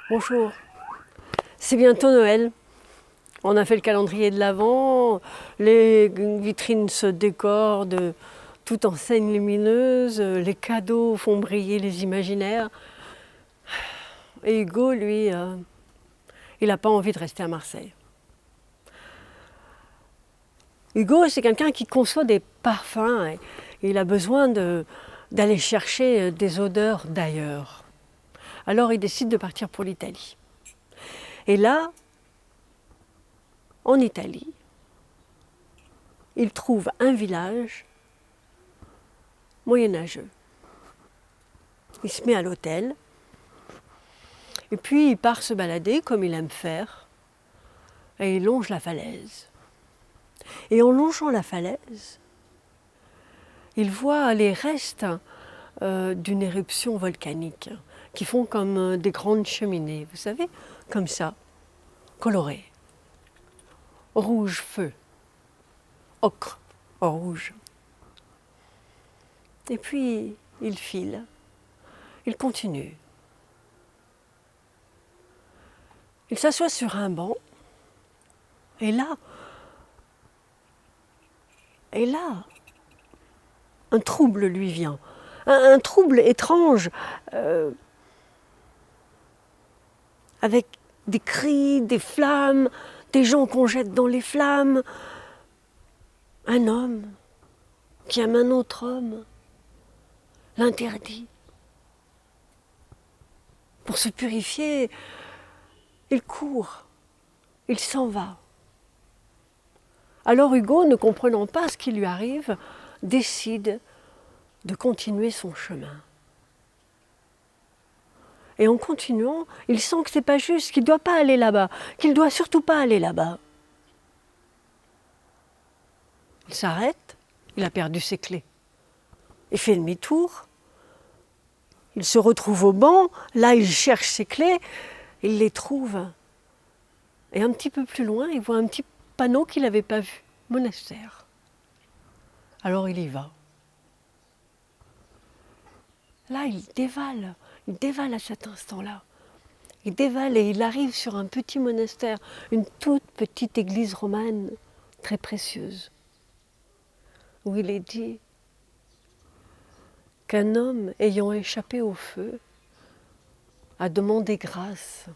Bonjour, c'est bientôt Noël. On a fait le calendrier de l'Avent, les vitrines se décorent de toutes enseignes lumineuses, les cadeaux font briller les imaginaires. Et Hugo, lui, il n'a pas envie de rester à Marseille. Hugo, c'est quelqu'un qui conçoit des parfums et il a besoin d'aller chercher des odeurs d'ailleurs. Alors il décide de partir pour l'Italie. Et là, en Italie, il trouve un village moyenâgeux. Il se met à l'hôtel et puis il part se balader comme il aime faire et il longe la falaise. Et en longeant la falaise, il voit les restes d'une éruption volcanique qui font comme des grandes cheminées, vous savez, comme ça, colorées. Rouge feu, ocre, rouge. Et puis il file, il continue. Il s'assoit sur un banc et là, un trouble lui vient, un trouble étrange, avec des cris, des flammes, des gens qu'on jette dans les flammes, un homme qui aime un autre homme, l'interdit. Pour se purifier, il court, il s'en va. Alors Hugo, ne comprenant pas ce qui lui arrive, décide de continuer son chemin. Et en continuant, il sent que c'est pas juste, qu'il ne doit pas aller là-bas, qu'il ne doit surtout pas aller là-bas. Il s'arrête, il a perdu ses clés. Il fait demi-tour, il se retrouve au banc, là il cherche ses clés, il les trouve. Et un petit peu plus loin, il voit un petit panneau qu'il n'avait pas vu, monastère. Alors il y va. Là, il dévale à cet instant-là. Il dévale et il arrive sur un petit monastère, une toute petite église romane, très précieuse, où il est dit qu'un homme ayant échappé au feu a demandé grâce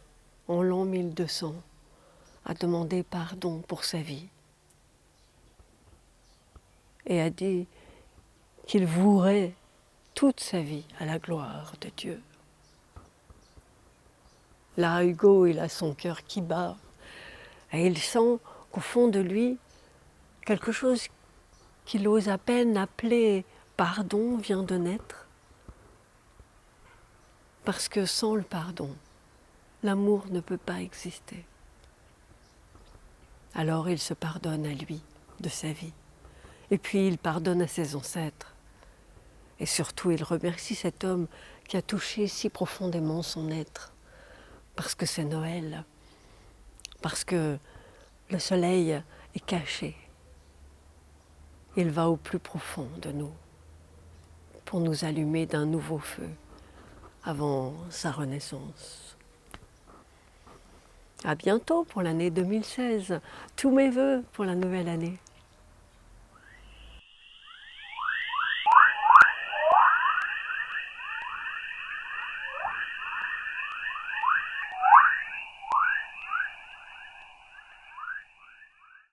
en l'an 1200, a demandé pardon pour sa vie et a dit qu'il vouerait toute sa vie à la gloire de Dieu. Là, Hugo, il a son cœur qui bat et il sent qu'au fond de lui, quelque chose qu'il ose à peine appeler pardon vient de naître. Parce que sans le pardon, l'amour ne peut pas exister. Alors il se pardonne à lui de sa vie. Et puis il pardonne à ses ancêtres. Et surtout, il remercie cet homme qui a touché si profondément son être. Parce que c'est Noël. Parce que le soleil est caché. Il va au plus profond de nous pour nous allumer d'un nouveau feu avant sa renaissance. À bientôt pour l'année 2016. Tous mes vœux pour la nouvelle année.